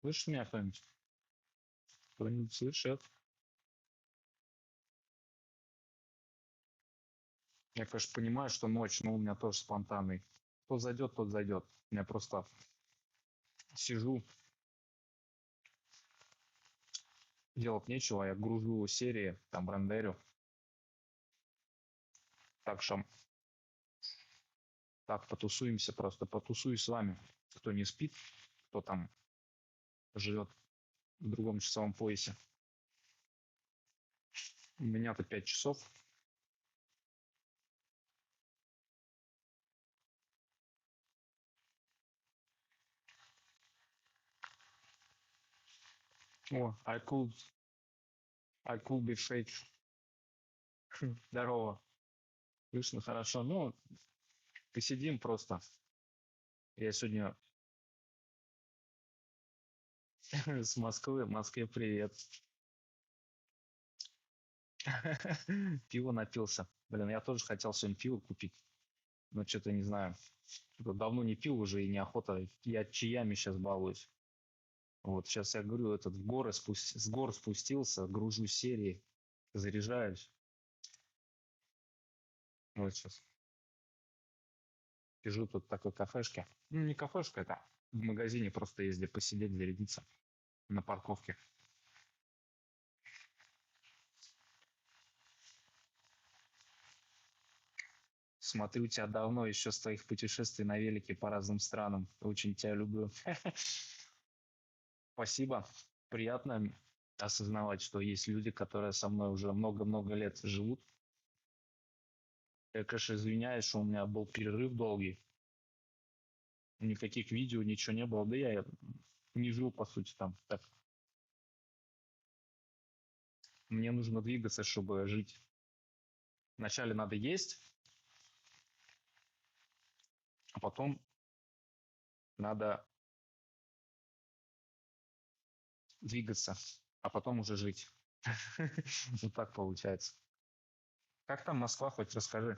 Слышишь меня кто-нибудь? Кто-нибудь слышит? Я, конечно, понимаю, что ночь, но у меня тоже спонтанный. Кто зайдет, тот зайдет. Я просто сижу, делать нечего, я гружу серии, там рендерю. Так что так потусуемся просто, потусуюсь с вами. Кто не спит, кто там живет в другом часовом поясе. У меня-то 5 часов. О, I could be fake. Здорово. Слышно хорошо. Ну, посидим просто. Я сегодня с Москвы. Москве привет. Пиво напился. Блин, я тоже хотел сегодня пиво купить. Но что-то не знаю. Что-то давно не пил уже и неохота. Я чаями сейчас балуюсь. Вот сейчас я говорю, этот с гор спустился, гружу серии, заряжаюсь. Вот сейчас сижу тут в такой кафешке. Ну, не кафешка, это в магазине просто езди посидеть, зарядиться на парковке. Смотрю тебя давно, еще с твоих путешествий на велике по разным странам. Очень тебя люблю. Спасибо. Приятно осознавать, что есть люди, которые со мной уже много-много лет живут. Я, конечно, извиняюсь, что у меня был перерыв долгий. Никаких видео, ничего не было. Да я не жил, по сути, там. Так. Мне нужно двигаться, чтобы жить. Вначале надо есть, а потом надо двигаться, а потом уже жить. Вот так получается. Как там Москва, хоть расскажи.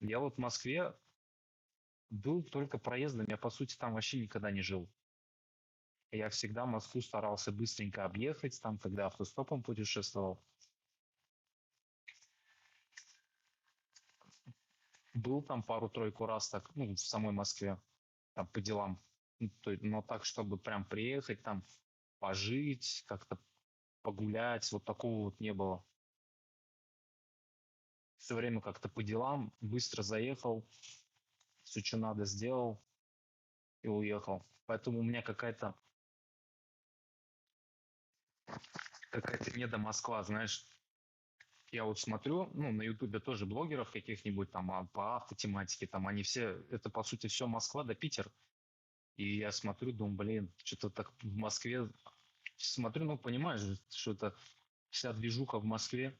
Я вот в Москве был только проездом, я, по сути, там вообще никогда не жил. Я всегда Москву старался быстренько объехать, там, когда автостопом путешествовал. Был там пару-тройку раз так, ну, в самой Москве, там, по делам. Ну, но так, чтобы прям приехать, там, пожить, как-то погулять, вот такого вот не было. Все время как-то по делам, быстро заехал, все, что надо, сделал и уехал. Поэтому у меня какая-то не до Москва, знаешь. Я вот смотрю, ну, на Ютубе тоже блогеров каких-нибудь там по автотематике, там они все, это по сути все Москва да Питер. И я смотрю, думаю, блин, что-то так в Москве, смотрю, ну, понимаешь, что это вся движуха в Москве,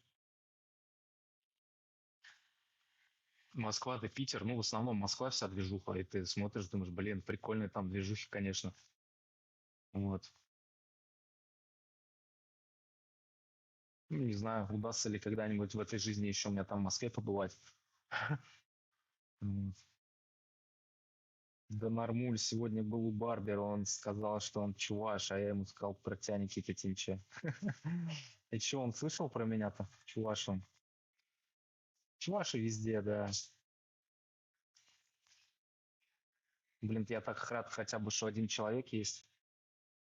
Москва да Питер, ну, в основном Москва вся движуха, и ты смотришь, думаешь, блин, прикольные там движухи, конечно. Вот. Ну, не знаю, удастся ли когда-нибудь в этой жизни еще у меня там в Москве побывать. М. Да нормуль, сегодня был у Барбера, он сказал, что он чуваш, а я ему сказал про тебя, Никита Тинча. И что, он слышал про меня-то? Чуваш он. Чуваши везде, да. Блин, я так рад хотя бы, что один человек есть.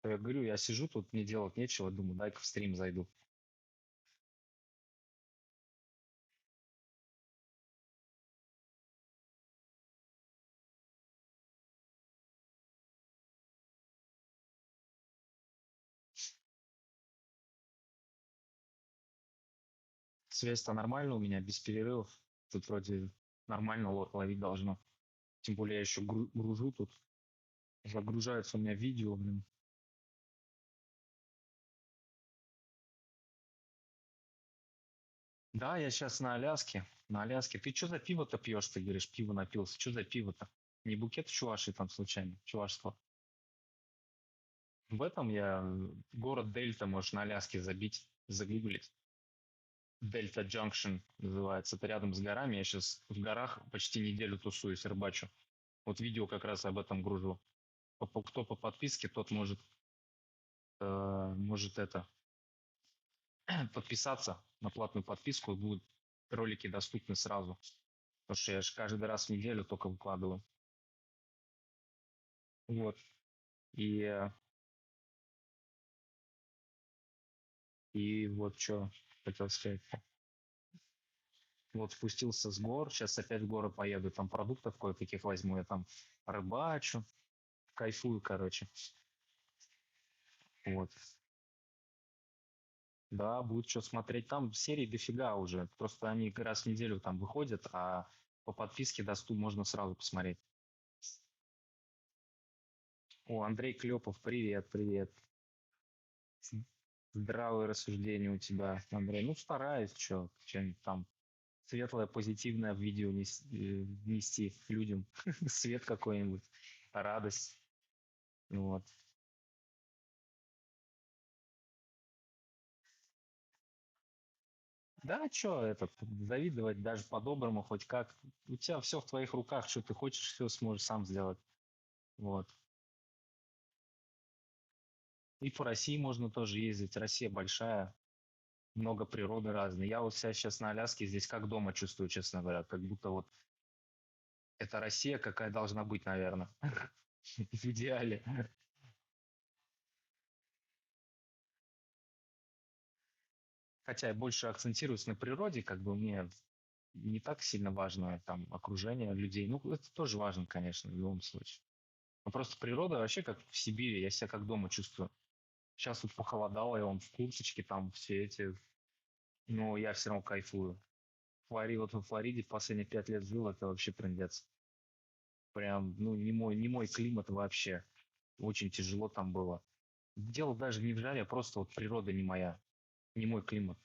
Я говорю, я сижу тут, мне делать нечего, думаю, дай-ка в стрим зайду. Связь-то нормально у меня, без перерывов. Тут вроде нормально ловить должно. Тем более я еще гружу тут. Загружается у меня видео, блин. Да, я сейчас на Аляске. На Аляске. Ты что за пиво-то пьешь, ты говоришь, пиво напился. Что за пиво-то? Не букет чуваши там случайно? Чувашство. В этом я город Дельта, можешь на Аляске забить, загуглить. Дельта Джанкшн называется. Это рядом с горами. Я сейчас в горах почти неделю тусуюсь, рыбачу. Вот видео как раз об этом гружу. Кто по подписке, тот может это подписаться на платную подписку, и будут ролики доступны сразу. Потому что я же каждый раз в неделю только выкладываю. Вот. И, э, и вот что хотел сказать. Вот спустился с гор, сейчас опять в горы поеду, там продуктов кое-каких возьму, я там рыбачу, кайфую, короче. Вот. Да, будет что смотреть. Там серий дофига уже. Просто они раз в неделю там выходят, а по подписке доступ можно сразу посмотреть. О, Андрей Клепов, привет, привет. Здравые рассуждения у тебя, Андрей. Ну, стараюсь, что-нибудь там светлое, позитивное в видео нести людям. Свет какой-нибудь, радость. Вот. Да, что это, завидовать даже по-доброму, хоть как. У тебя все в твоих руках, что ты хочешь, все сможешь сам сделать. Вот. И по России можно тоже ездить. Россия большая, много природы разной. Я вот себя сейчас на Аляске здесь как дома чувствую, честно говоря. Как будто вот это Россия, какая должна быть, наверное. В идеале. Хотя я больше акцентируюсь на природе, как бы мне не так сильно важно там окружение людей. Ну, это тоже важно, конечно, в любом случае. Но просто природа вообще как в Сибири, я себя как дома чувствую. Сейчас вот похолодало, я вон в курточке, там все эти, но я все равно кайфую. Вот во Флориде в последние 5 лет жил, это вообще трындец. Прям, ну, не мой климат вообще. Очень тяжело там было. Дело даже не в жаре, а просто вот природа не моя, не мой климат.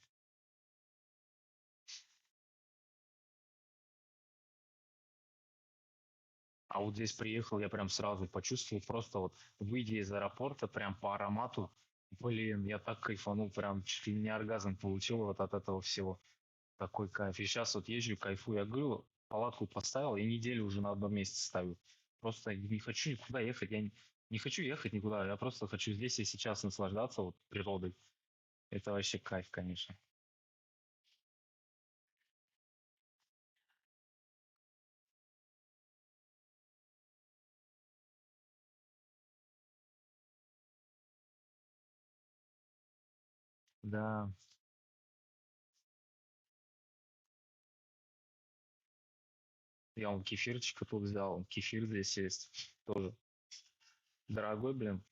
А вот здесь приехал, я прям сразу почувствовал, просто вот выйдя из аэропорта, прям по аромату, блин, я так кайфанул, прям чуть ли не оргазм получил вот от этого всего. Такой кайф. И сейчас вот езжу, кайфую. Я говорю, палатку поставил и неделю уже на одном месте ставлю. Просто не хочу никуда ехать. Я не хочу ехать никуда. Я просто хочу здесь и сейчас наслаждаться вот природой. Это вообще кайф, конечно. Да, я вон кефирчика тут взял. Кефир здесь есть тоже. Дорогой, блин.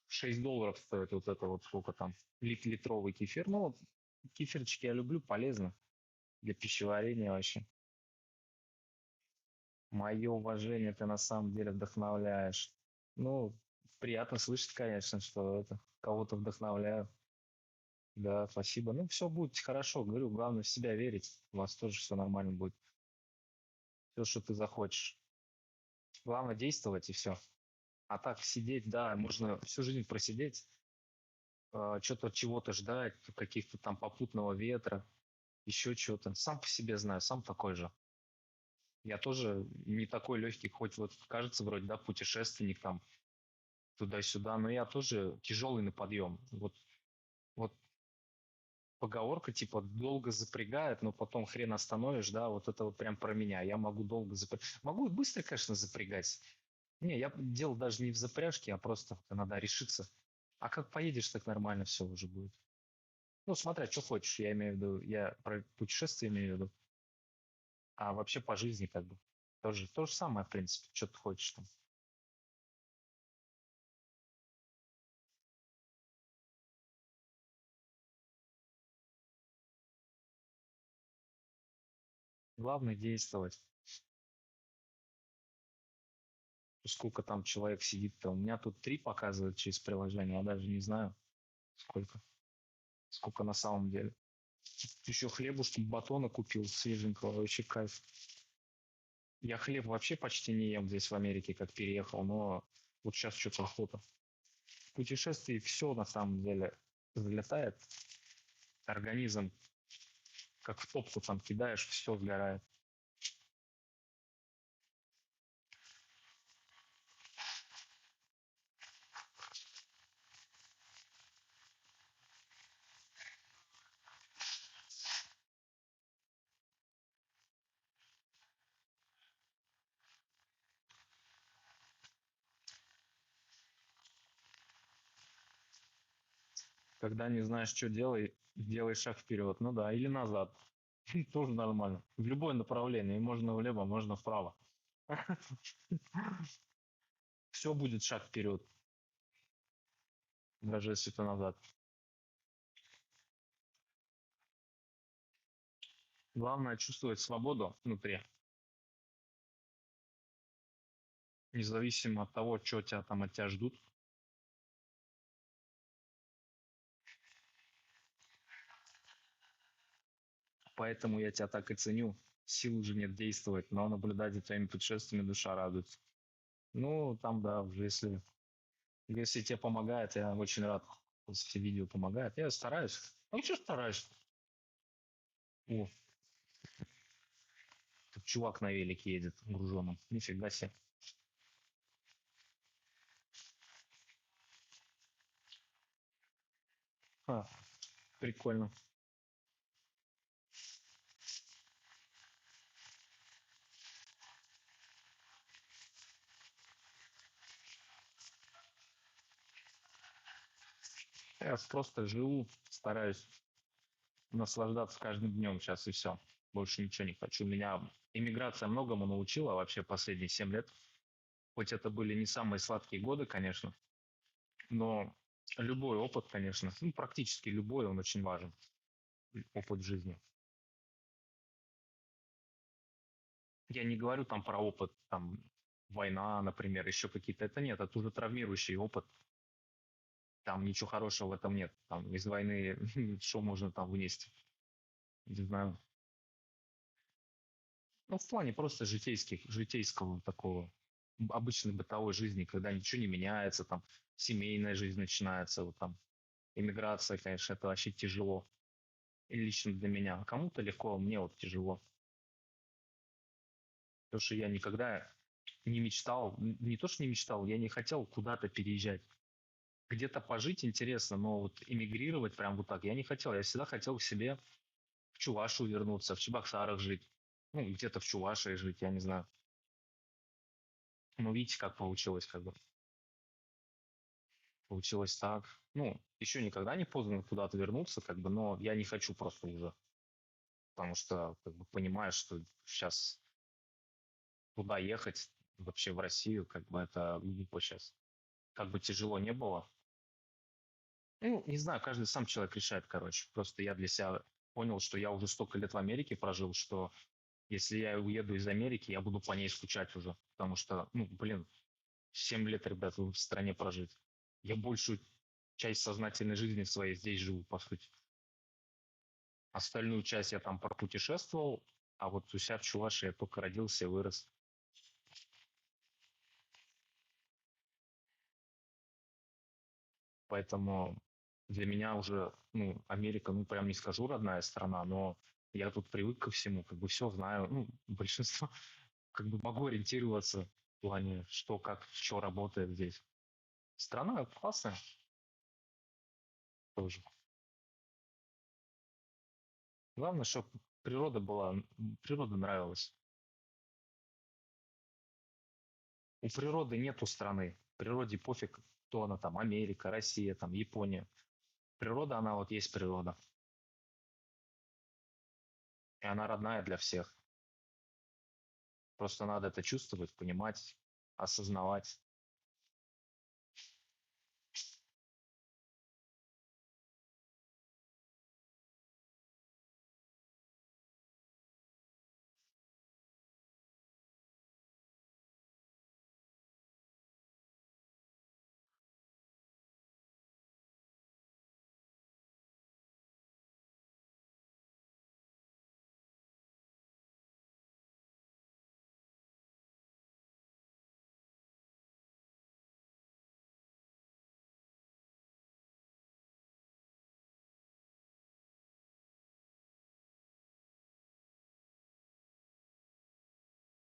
$6 стоит вот это вот сколько там. Литровый кефир. Ну, вот кефирчики я люблю, полезно для пищеварения вообще. Мое уважение, ты на самом деле вдохновляешь. Ну, приятно слышать, конечно, что это кого-то вдохновляю. Да, спасибо. Ну, все будет хорошо. Говорю, главное в себя верить. У вас тоже все нормально будет. Все, что ты захочешь. Главное действовать и все. А так сидеть, да, можно всю жизнь просидеть, что-то чего-то ждать, каких-то там попутного ветра, еще чего-то. Сам по себе знаю, сам такой же. Я тоже не такой легкий, хоть вот кажется вроде, да, путешественник там туда-сюда, но я тоже тяжелый на подъем. Вот поговорка типа долго запрягает, но потом хрен остановишь, да, вот это вот прям про меня. Я могу долго запрягать. Могу и быстро, конечно, запрягать. Не, я дело даже не в запряжке, а просто надо решиться. А как поедешь, так нормально все уже будет. Ну, смотря, что хочешь, я имею в виду, я про путешествие имею в виду, а вообще по жизни как бы. Тоже то же самое, в принципе, что ты хочешь там. Главное действовать. Сколько там человек сидит-то. У меня тут 3 показывает через приложение, я даже не знаю, сколько на самом деле. Еще хлебушки, батона купил свеженького, вообще кайф. Я хлеб вообще почти не ем здесь в Америке, как переехал, но вот сейчас что-то охота. В путешествии все на самом деле взлетает. Организм Как в топку там кидаешь, все сгорает. Когда не знаешь, что делай шаг вперед. Ну да, или назад. Тоже нормально. В любое направление. Можно влево, можно вправо. Все будет шаг вперед, даже если это назад. Главное чувствовать свободу внутри, независимо от того, что тебя там от тебя ждут. Поэтому я тебя так и ценю. Сил уже нет действовать, но наблюдать за твоими путешествиями душа радуется. Ну, там, да, уже если тебе помогает, я очень рад, если тебе видео помогает. Я стараюсь. Ну, что стараюсь? О, тут чувак на велике едет, груженым. Нифига себе. А, прикольно. Я просто живу, стараюсь наслаждаться каждым днем сейчас и все. Больше ничего не хочу. Меня иммиграция многому научила вообще последние 7 лет. Хоть это были не самые сладкие годы, конечно, но любой опыт, конечно, ну, практически любой, он очень важен. Опыт жизни. Я не говорю там про опыт, там, война, например, еще какие-то. Это нет, это уже травмирующий опыт. Там ничего хорошего в этом нет. Там из войны что можно там вынести? Не знаю. Ну, в плане просто житейского такого обычной бытовой жизни, когда ничего не меняется, там семейная жизнь начинается, вот там иммиграция, конечно, это вообще тяжело. И лично для меня. Кому-то легко, а мне вот тяжело. Потому что я никогда не мечтал, не то, что не мечтал, я не хотел куда-то переезжать. Где-то пожить интересно, но вот эмигрировать прям вот так я не хотел. Я всегда хотел к себе в Чувашию вернуться, в Чебоксарах жить. Ну, где-то в Чувашии жить, я не знаю. Ну, видите, как получилось, как бы. Получилось так. Ну, еще никогда не поздно куда-то вернуться, как бы, но я не хочу просто уже. Потому что, как бы, понимаю, что сейчас туда ехать, вообще в Россию, как бы, это глупо сейчас. Как бы тяжело не было. Ну, не знаю, каждый сам человек решает, короче. Просто я для себя понял, что я уже столько лет в Америке прожил, что если я уеду из Америки, я буду по ней скучать уже. Потому что, ну, блин, 7 лет, ребят, в стране прожить. Я большую часть сознательной жизни своей здесь живу, по сути. Остальную часть я там пропутешествовал, а вот у себя в Чувашии я только родился и вырос. Поэтому для меня уже, ну, Америка, ну, прям не скажу родная страна, но я тут привык ко всему, как бы все знаю, ну, большинство, как бы могу ориентироваться в плане, что, как, что работает здесь. Страна классная тоже. Главное, чтобы природа была, природа нравилась. У природы нету страны. Природе пофиг, кто она там, Америка, Россия, там, Япония. Природа, она вот есть природа. И она родная для всех. Просто надо это чувствовать, понимать, осознавать.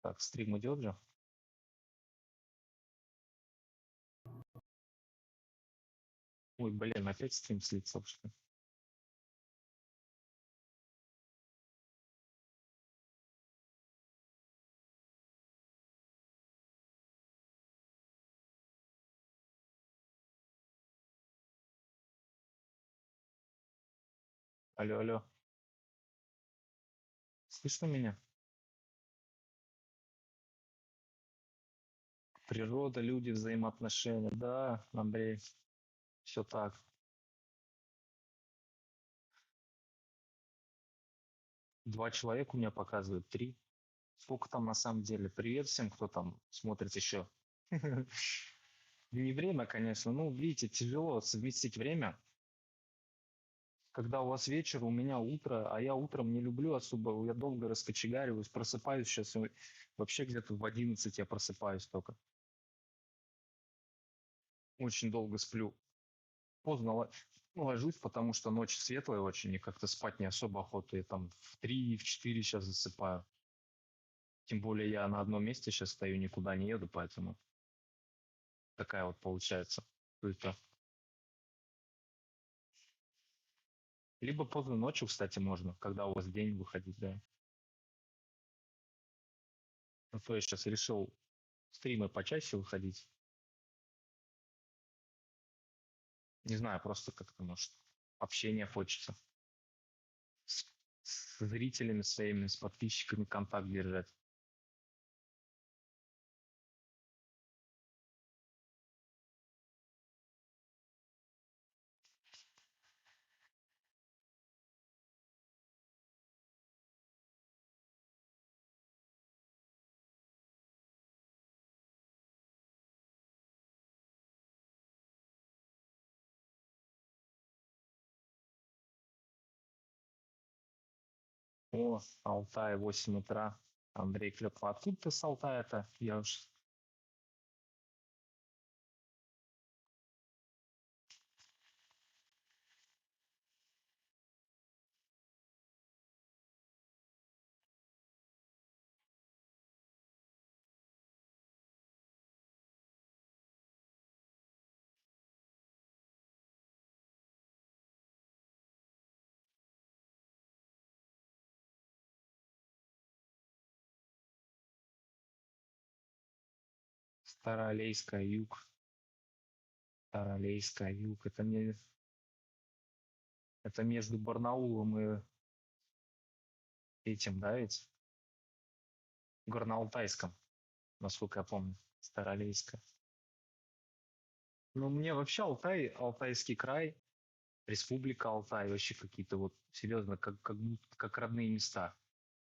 Так, стрим идет же. Ой, блин, опять стрим слится, что ли? Алло, алло. Слышно меня? Природа, люди, взаимоотношения. Да, Андрей, все так. 2 человека у меня показывают, 3. Сколько там на самом деле? Привет всем, кто там смотрит еще. Не время, конечно. Ну, видите, тяжело совместить время. Когда у вас вечер, у меня утро, а я утром не люблю особо, я долго раскочегариваюсь, просыпаюсь сейчас, вообще где-то в 11 я просыпаюсь только. Очень долго сплю. Поздно ложусь, потому что ночь светлая очень, и как-то спать не особо охота. Я там в 3, в 4 сейчас засыпаю. Тем более я на одном месте сейчас стою, никуда не еду, поэтому такая вот получается суета. Либо поздно ночью, кстати, можно, когда у вас день выходить, да. Ну, то я сейчас решил стримы почаще выходить. Не знаю, просто как-то, может, общения хочется. С, с зрителями своими, с подписчиками контакт держать. О, Алтай, 8 утра. Андрей Клепов. Откуда ты с Алтая-то? Я уж... Староалейская, юг. Староалейская, юг. Это между Барнаулом и этим, да, ведь? Горно-Алтайском, насколько я помню. Староалейская. Ну, мне вообще Алтай, Алтайский край, Республика Алтай, вообще какие-то вот, серьезно, как родные места.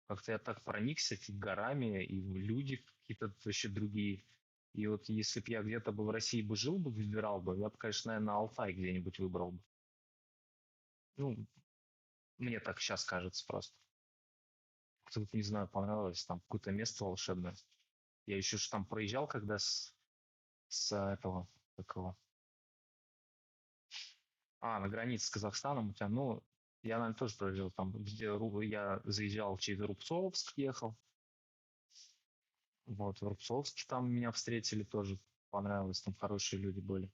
Как-то я так проникся этими горами, и люди какие-то вообще другие. И вот если бы я где-то бы в России бы жил бы, выбирал бы, я бы, конечно, наверное, Алтай где-нибудь выбрал бы. Ну, мне так сейчас кажется просто. Как-то вот, не знаю, понравилось там какое-то место волшебное. Я еще ж там проезжал, когда с этого, такого, на границе с Казахстаном у тебя, ну, я, наверное, тоже проезжал там, где я заезжал через Рубцовск, ехал, вот, в Рубцовске там меня встретили тоже, понравилось, там хорошие люди были.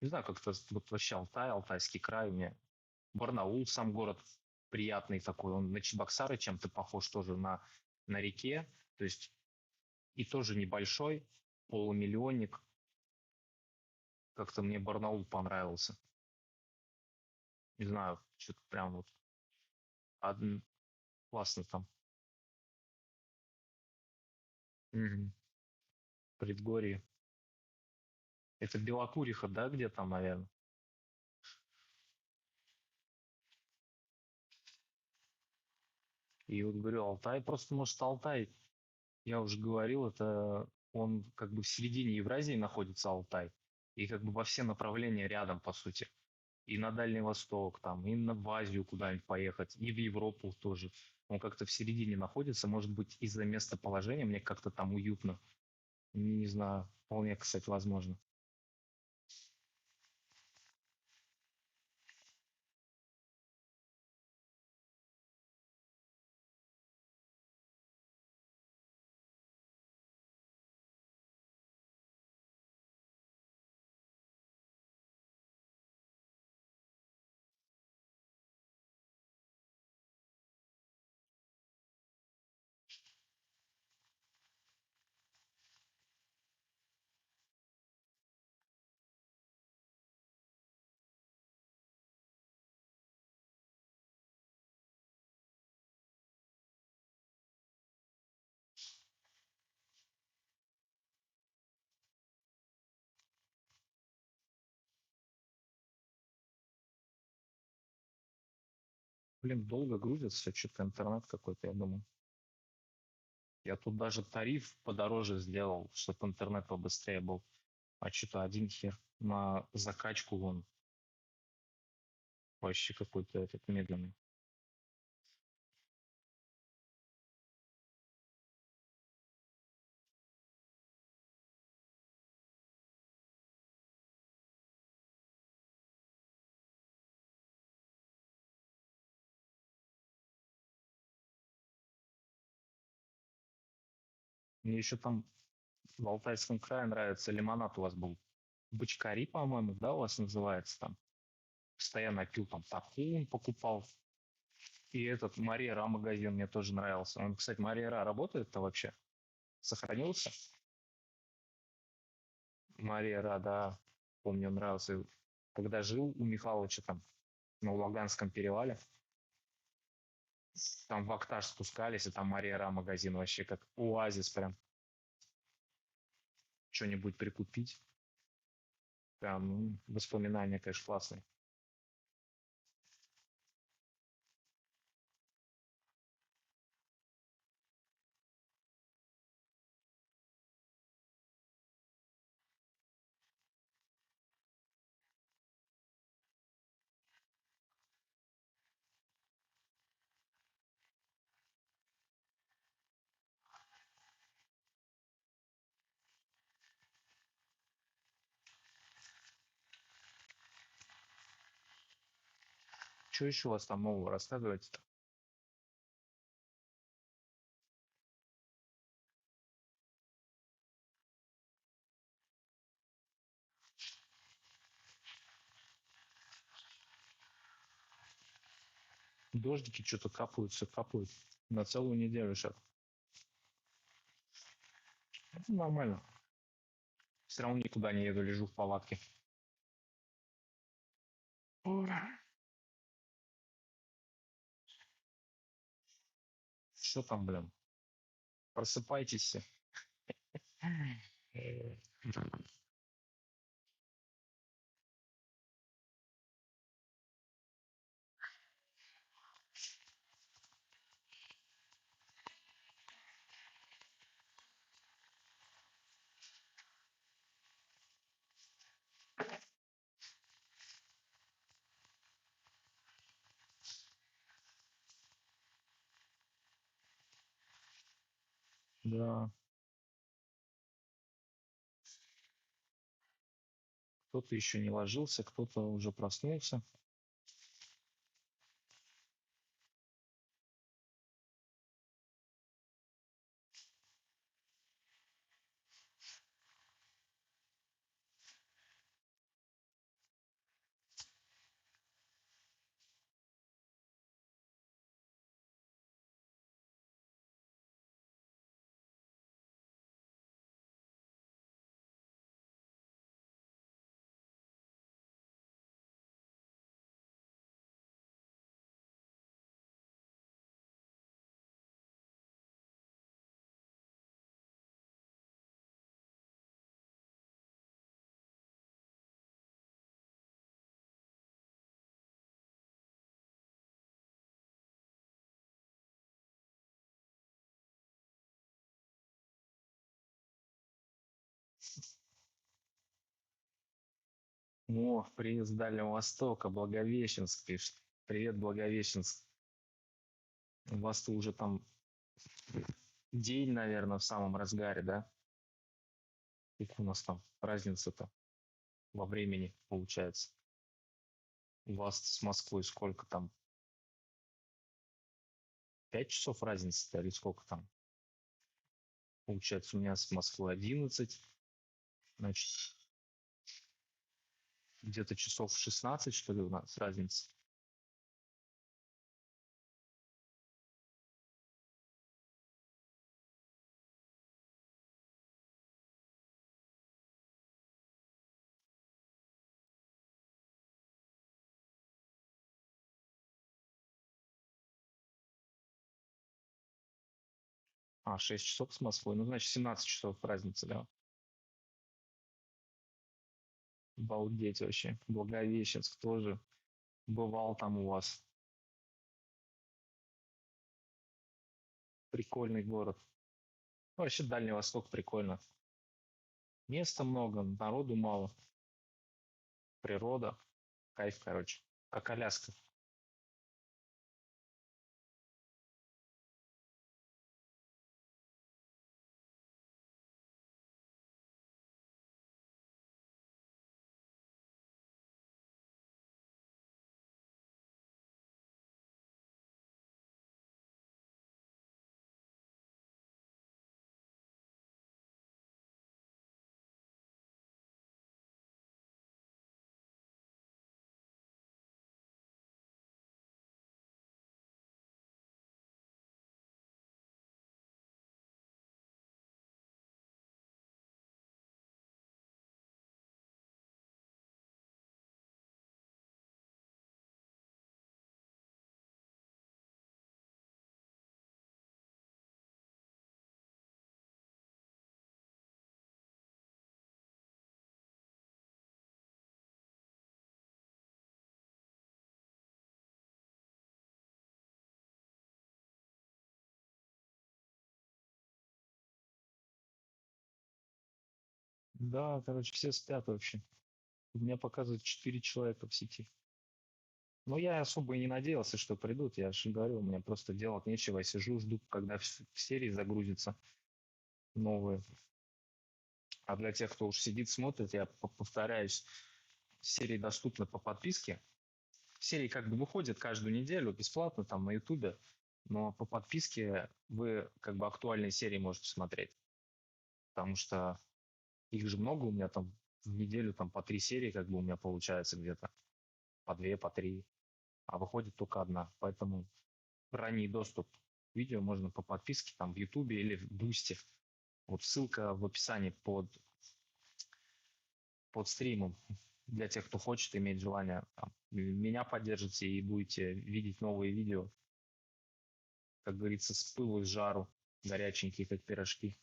Не знаю, как-то вот вообще Алтай, Алтайский край, мне Барнаул, сам город приятный такой, он на Чебоксары чем-то похож тоже на реке, то есть и тоже небольшой, полумиллионник, как-то мне Барнаул понравился. Не знаю, что-то прям вот одн- классно там. Мгм. Предгорье. Это Белокуриха, да, где там, наверное? И вот говорю, Алтай, просто, может, Алтай, я уже говорил, это он как бы в середине Евразии находится, Алтай, и как бы во все направления рядом, по сути. И на Дальний Восток, там, и в Азию куда-нибудь поехать, и в Европу тоже. Он как-то в середине находится, может быть, из-за местоположения мне как-то там уютно. Не знаю, вполне, кстати, возможно. Блин, долго грузится, что-то интернет какой-то, я думаю. Я тут даже тариф подороже сделал, чтобы интернет побыстрее был. А что-то один хер на закачку вон вообще какой-то этот медленный. Мне еще там в Алтайском крае нравится лимонад у вас был. Бычкари, по-моему, да, у вас называется там. Постоянно пил там такун, покупал. И этот Мария магазин мне тоже нравился. Он, кстати, Мария работает-то вообще? Сохранился? Мария да. Помню, нравился. Когда жил у Михалыча там на Лаганском перевале, там в Актаж спускались, и там Мария магазин вообще как оазис прям. Что-нибудь прикупить. Прям воспоминания, конечно, классные. Что еще у вас там нового рассказывать-то? Дождики что-то капаются, капают. На целую неделю сейчас. Это нормально. Все равно никуда не еду, лежу в палатке. Что там, блин? Просыпайтесь все. Да. Кто-то еще не ложился, кто-то уже проснулся. О, привет с Дальнего Востока, Благовещенск пишет. Привет, Благовещенск. У вас уже там день, наверное, в самом разгаре, да? Сколько у нас там разница-то во времени получается? У вас с Москвой сколько там? 5 часов разницы-то или сколько там? Получается, у меня с Москвой 11, значит, где-то часов 16, что ли, у нас разница. А, 6 часов с Москвой, ну, значит, 17 часов разница, да? Обалдеть вообще. Благовещенск тоже бывал там у вас. Прикольный город. Ну, вообще Дальний Восток прикольно. Места много, народу мало, природа, кайф, короче. Как Аляска. Да, короче, все спят вообще. У меня показывает 4 человека в сети. Но я особо и не надеялся, что придут. Я же говорю, у меня просто делать нечего. Я сижу, жду, когда серии загрузятся новые. А для тех, кто уж сидит, смотрит, я повторяюсь, серии доступны по подписке. Серии как бы выходят каждую неделю бесплатно там на Ютубе, но по подписке вы как бы актуальные серии можете смотреть. Потому что их же много, у меня там в неделю там по 3 серии как бы у меня получается где-то. По 2, по 3. А выходит только одна. Поэтому ранний доступ к видео можно по подписке там в Ютубе или в Boosty. Вот ссылка в описании под стримом для тех, кто хочет иметь желание там, меня поддержите и будете видеть новые видео, как говорится, с пылу и с жару, горяченькие, как пирожки.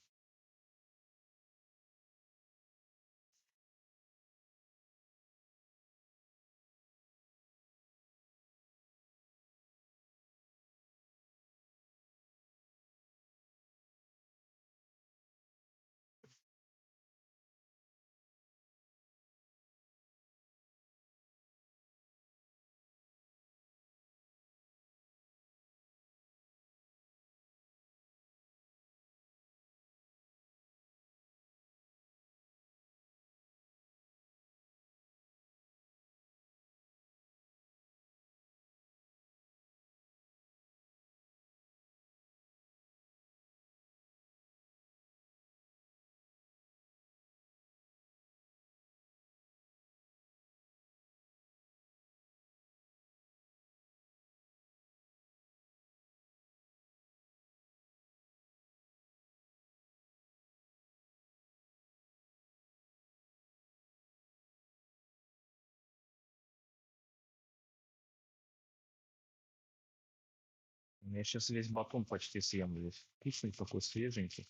Я сейчас весь батон почти съем здесь. Вкусный такой, свеженький.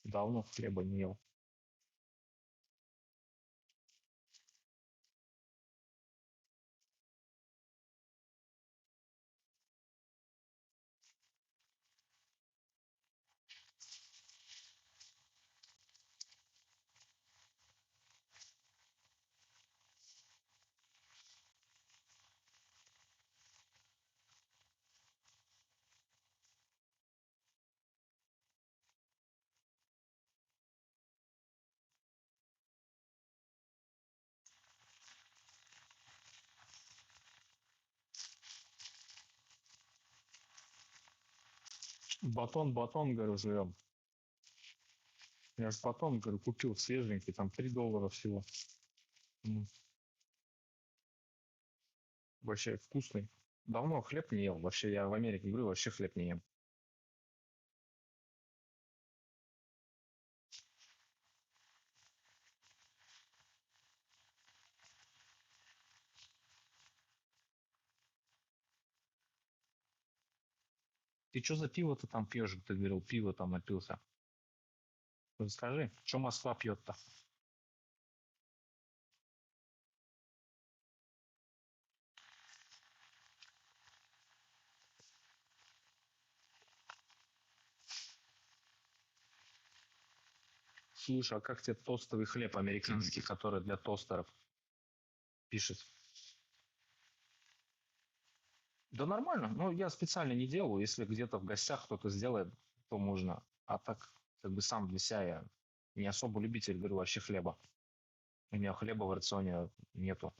Давно хлеба не ел. Батон, говорю, жрем. Я же батон, говорю, купил свеженький, там $3 всего. Вообще вкусный. Давно хлеб не ел. Вообще я в Америке говорю, вообще хлеб не ем. Ты что за пиво ты там пьешь? Ты говорил, пиво там напился. Расскажи, что Москва пьет-то? Слушай, а как тебе тостовый хлеб американский, который для тостеров пишет? Да нормально. Ну, я специально не делаю. Если где-то в гостях кто-то сделает, то можно. А так, как бы сам для себя я не особо любитель, говорю, вообще хлеба. У меня хлеба в рационе нету.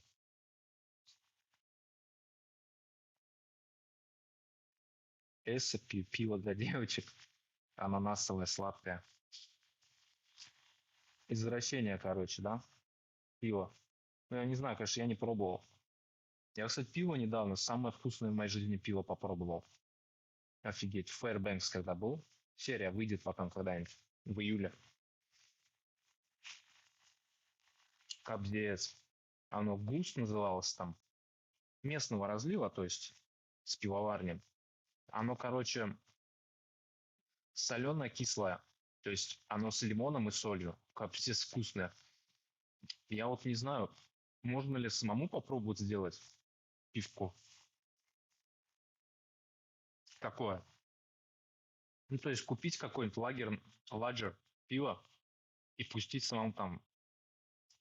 Эссе, пиво для девочек, ананасовое, сладкое. Извращение, короче, да? Пиво. Ну, я не знаю, конечно, я не пробовал. Я, кстати, пиво недавно, самое вкусное в моей жизни пиво попробовал. Офигеть, Fairbanks когда был. Серия выйдет потом когда-нибудь в июле. Капздец. Оно Густ называлось там. Местного разлива, то есть с пивоварни. Оно, короче, соленое-кислое. То есть оно с лимоном и солью. Капздец вкусное. Я вот не знаю, можно ли самому попробовать сделать пивко. Такое. Ну, то есть купить какой-нибудь ладжер пива и пустить самому там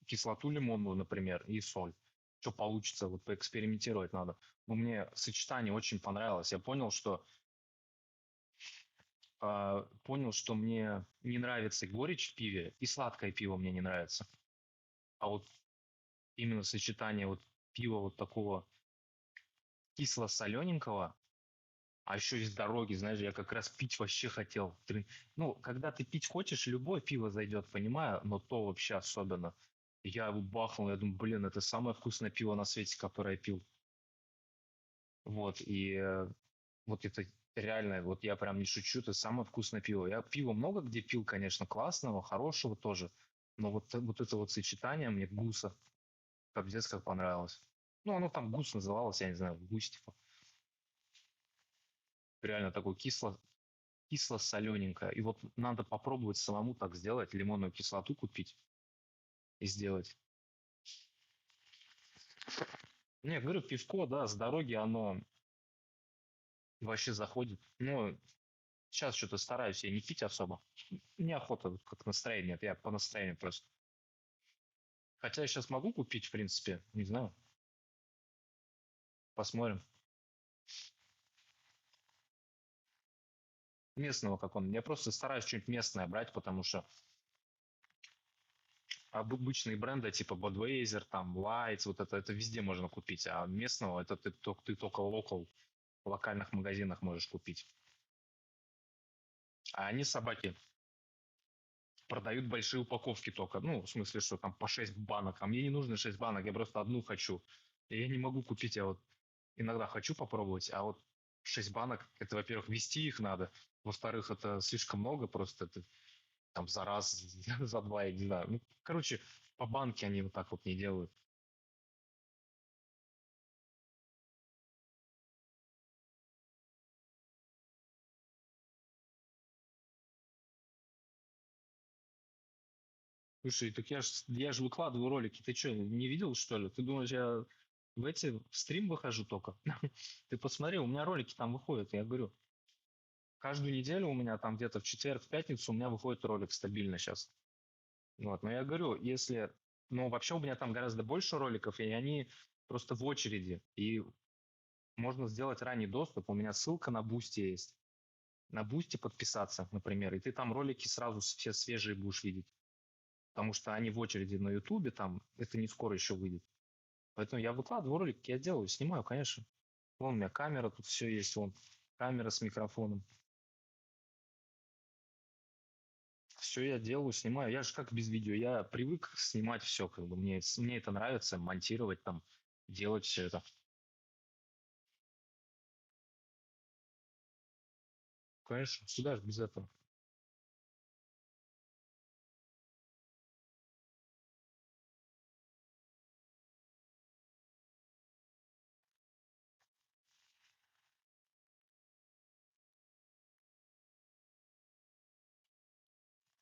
кислоту лимонную, например, и соль. Что получится, вот поэкспериментировать надо. Но мне сочетание очень понравилось. Я понял, что мне не нравится горечь в пиве, и сладкое пиво мне не нравится. А вот именно сочетание вот пива вот такого кисло-солененького, а еще из дороги, знаешь, я как раз пить вообще хотел. Ну, когда ты пить хочешь, любое пиво зайдет, понимаю, но то вообще особенно. Я его бахнул, я думаю, блин, это самое вкусное пиво на свете, которое я пил. Вот, вот это реально, вот я прям не шучу, это самое вкусное пиво. Я пиво много где пил, конечно, классного, хорошего тоже, но вот это вот сочетание мне гуса, капец, как понравилось. Ну, оно там гус называлось, я не знаю, гусь, типа. Реально такой кисло-солененькое. И вот надо попробовать самому так сделать, лимонную кислоту купить и сделать. Не, говорю, пивко, да, с дороги оно вообще заходит. Но сейчас что-то стараюсь я не пить особо. Неохота, вот как настроение нет, я по настроению просто. Хотя я сейчас могу купить, в принципе, не знаю, посмотрим. Местного как он. Я просто стараюсь что-нибудь местное брать, потому что обычные бренды типа Budweiser, там, Lights, вот это везде можно купить, а местного это ты только в локальных магазинах можешь купить. А они, собаки, продают большие упаковки только. Ну, в смысле, что там по 6 банок. А мне не нужно 6 банок, я просто одну хочу. И я не могу купить, я вот иногда хочу попробовать, а вот 6 банок, это, во-первых, вести их надо. Во-вторых, это слишком много, просто это там за раз, за два, я не знаю. Ну, короче, по банке они вот так вот не делают. Слушай, так я ж выкладываю ролики. Ты что, не видел, что ли? Ты думаешь, я в стрим выхожу только? Ты посмотри, у меня ролики там выходят, я говорю. Каждую неделю у меня там где-то в четверг, в пятницу у меня выходит ролик стабильно сейчас. Вот, но я говорю, если... Ну, вообще у меня там гораздо больше роликов, и они просто в очереди. И можно сделать ранний доступ. У меня ссылка на Boosty есть. На Boosty подписаться, например, и ты там ролики сразу все свежие будешь видеть. Потому что они в очереди на Ютубе, там это не скоро еще выйдет. Поэтому я выкладываю ролики, я делаю, снимаю, конечно. Вон у меня камера, тут все есть, вон камера с микрофоном. Все я делаю, снимаю. Я же как без видео, я привык снимать все, как бы мне это нравится, монтировать там, делать все это. Конечно, сюда же без этого.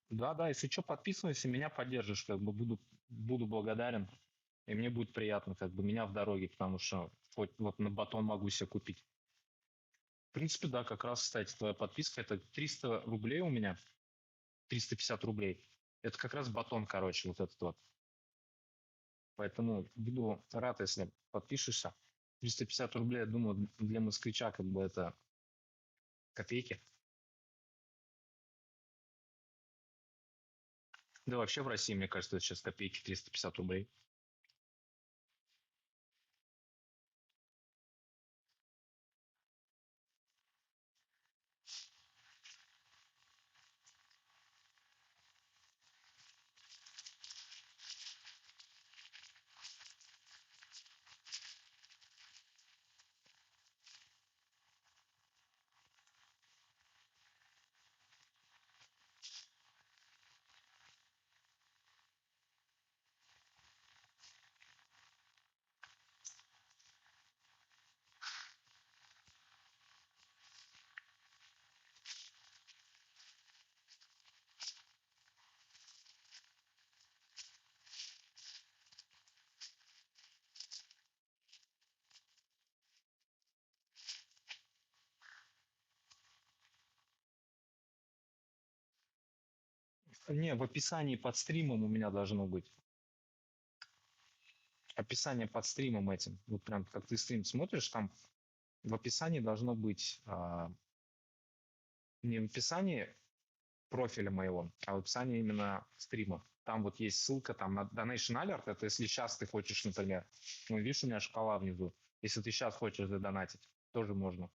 Да, да, если что, подписывайся, меня поддержишь, как бы буду благодарен. И мне будет приятно, как бы меня в дороге, потому что хоть вот на батон могу себе купить. В принципе, да, как раз, кстати, твоя подписка, это 300 рублей у меня, 350 рублей. Это как раз батон, короче, вот этот вот. Поэтому буду рад, если подпишешься. 350 рублей, я думаю, для москвича как бы это копейки. Да вообще в России, мне кажется, это сейчас копейки 350 рублей. Не, в описании под стримом у меня должно быть. Описание под стримом этим. Вот прям как ты стрим смотришь, там в описании должно быть не в описании профиля моего, а в описании именно стрима. Там вот есть ссылка там на Donation Alert. Это если сейчас ты хочешь, например, ну, видишь, у меня шкала внизу. Если ты сейчас хочешь задонатить, тоже можно.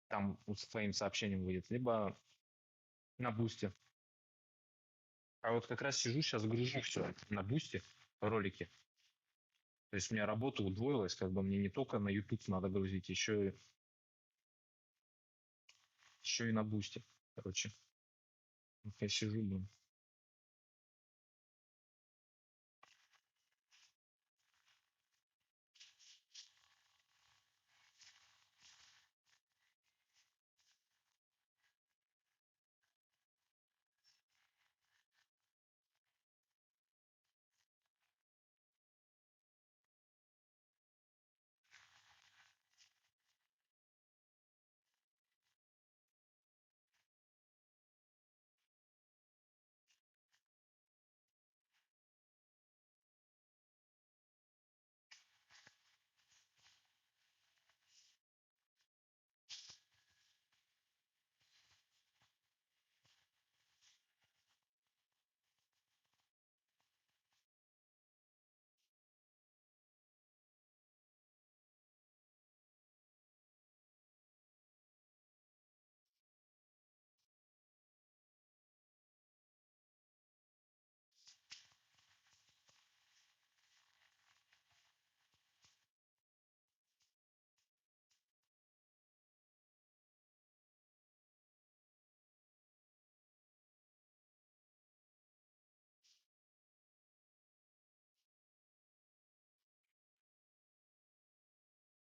Там с твоим сообщением выйдет. Либо на Бусти. А вот как раз сижу, сейчас гружу все на Бусти, ролики. То есть у меня работа удвоилась, как бы мне не только на YouTube надо грузить, еще и на Бусти. Короче, вот я сижу, блин.